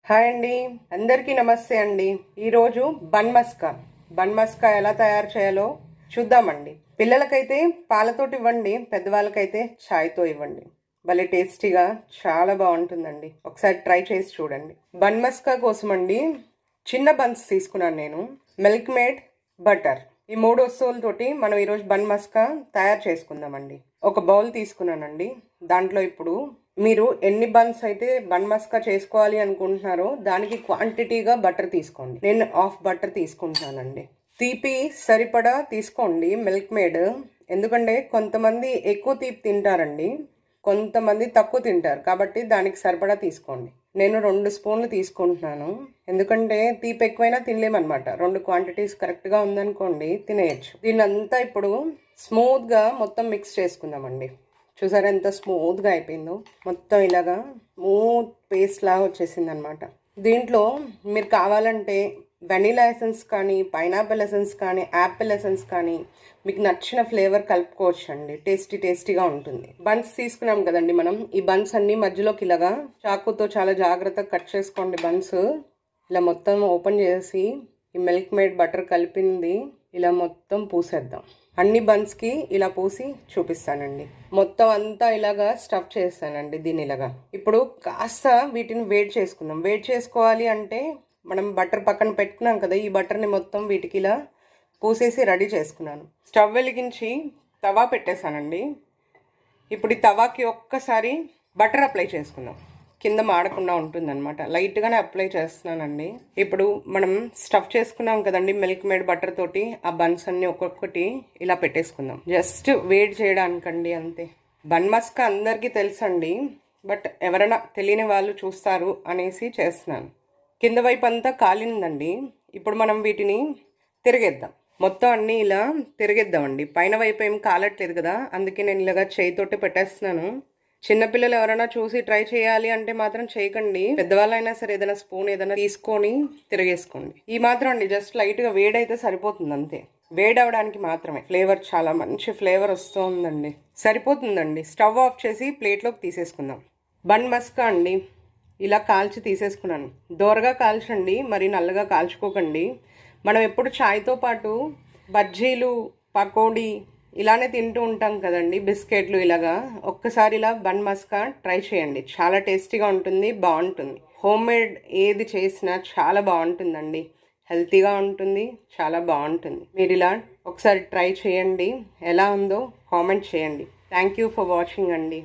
Hi అండి, అందరికీ నమస్తే అండి. ఈరోజు బన్ మస్కా ఎలా తయారు చేయాలో చూద్దామండి. పిల్లలకైతే పాలతోటి ఇవ్వండి, పెద్దవాళ్ళకైతే ఛాయ్తో ఇవ్వండి. భలే టేస్టీగా చాలా బాగుంటుందండి. ఒకసారి ట్రై చేసి చూడండి. బన్ మస్కా కోసం అండి చిన్న బన్స్ తీసుకున్నాను నేను. మిల్క్ మేడ్, బటర్, ఈ 3 వస్తువులతోటి మనం ఈరోజు బన్ మస్కా తయారు చేసుకుందామండి. ఒక బౌల్ తీసుకున్నానండి. దాంట్లో ఇప్పుడు మీరు ఎన్ని బన్స్ అయితే బన్ మస్కా చేసుకోవాలి అనుకుంటున్నారో దానికి క్వాంటిటీగా బటర్ తీసుకోండి. నేను హాఫ్ బటర్ తీసుకుంటున్నానండి. తీపి సరిపడా తీసుకోండి మిల్క్ మేడ్. ఎందుకంటే కొంతమంది ఎక్కువ తీపి తింటారండి, కొంతమంది తక్కువ తింటారు, కాబట్టి దానికి సరిపడా తీసుకోండి. నేను 2 స్పూన్లు తీసుకుంటున్నాను. ఎందుకంటే తీపి ఎక్కువైనా తినలేమన్నమాట. 2 క్వాంటిటీస్ కరెక్ట్గా ఉందనుకోండి తినేయచ్చు. దీన్నంతా ఇప్పుడు స్మూత్గా మొత్తం మిక్స్ చేసుకుందామండి. చూసారా ఎంత స్మూత్గా అయిపోయిందో. మొత్తం ఇలాగా స్మూత్ పేస్ట్ లాగా వచ్చేసింది అనమాట. దీంట్లో మీరు కావాలంటే వెనీలా ఎసెన్స్ కానీ, పైనాపిల్ ఎసెన్స్ కానీ, యాపిల్ ఎసెన్స్ కానీ మీకు నచ్చిన ఫ్లేవర్ కలుపుకోవచ్చు అండి. టేస్టీగా ఉంటుంది. బన్స్ తీసుకున్నాం కదండి మనం. ఈ బన్స్ అన్ని మధ్యలోకి ఇలాగా చాకుతో చాలా జాగ్రత్తగా కట్ చేసుకోండి. బన్స్ ఇలా మొత్తం ఓపెన్ చేసి ఈ మిల్క్ మేడ్ బటర్ కలిపింది ఇలా మొత్తం పూసేద్దాం. అన్ని బన్స్కి ఇలా పూసి చూపిస్తానండి. మొత్తం అంతా ఇలాగా స్టఫ్ చేస్తానండి దీని ఇలాగా. ఇప్పుడు కాస్త వీటిని వేడి చేసుకుందాం. వేడి చేసుకోవాలి అంటే మనం బటర్ పక్కన పెట్టుకున్నాం కదా, ఈ బటర్ని మొత్తం వీటికి ఇలా పూసేసి రెడీ చేసుకున్నాను. స్టవ్ వెలిగించి తవా పెట్టేశానండి. ఇప్పుడు ఈ తవాకి ఒక్కసారి బటర్ అప్లై చేసుకుందాం. కింద మాడకుండా ఉంటుందన్నమాట. లైట్గానే అప్లై చేస్తున్నానండి. ఇప్పుడు మనం స్టఫ్ చేసుకున్నాం కదండి మిల్క్ మేడ్ బటర్ తోటి, ఆ బన్స్ అన్ని ఒక్కొక్కటి ఇలా పెట్టేసుకుందాం. జస్ట్ వేడి చేయడానికండి, అంతే. బన్ మస్కా అందరికీ తెలుసండి, బట్ ఎవరైనా తెలియని వాళ్ళు చూస్తారు అనేసి చేస్తున్నాను. కింద వైపు అంతా కాలిందండి. ఇప్పుడు మనం వీటిని తిరిగేద్దాం. మొత్తం అన్నీ ఇలా తిరిగేద్దామండి. పైన వైపు ఏం కాలట్లేదు కదా, అందుకే నేను ఇలాగా చేయితోటి పెట్టేస్తున్నాను. చిన్నపిల్లలు ఎవరైనా చూసి ట్రై చేయాలి అంటే మాత్రం చేయకండి. పెద్దవాళ్ళైనా సరే ఏదైనా స్పూన్ ఏదైనా తీసుకొని తిరిగేసుకోండి. ఈ మాత్రం అండి, జస్ట్ లైట్గా వేడైతే సరిపోతుంది, అంతే. వేడి అవడానికి మాత్రమే. ఫ్లేవర్ చాలా మంచి ఫ్లేవర్ వస్తుందండి. సరిపోతుందండి. స్టవ్ ఆఫ్ చేసి ప్లేట్లోకి తీసేసుకుందాం. బన్ మస్కా అండి ఇలా కాల్చి తీసేసుకున్నాను. దోరగా కాల్చండి, మరి నల్లగా కాల్చుకోకండి. మనం ఎప్పుడు ఛాయ్తో పాటు బజ్జీలు, పకోడీ ఇలానే తింటూ ఉంటాం కదండి, బిస్కెట్లు ఇలాగా. ఒక్కసారి ఇలా బన్ మస్కా ట్రై చేయండి. చాలా టేస్టీగా ఉంటుంది, బాగుంటుంది. హోమ్ మేడ్ ఏది చేసినా చాలా బాగుంటుందండి. హెల్తీగా ఉంటుంది, చాలా బాగుంటుంది. మీరు ఇలా ఒకసారి ట్రై చేయండి. ఎలా ఉందో కామెంట్ చేయండి. థ్యాంక్ యూ ఫర్ వాచింగ్ అండి.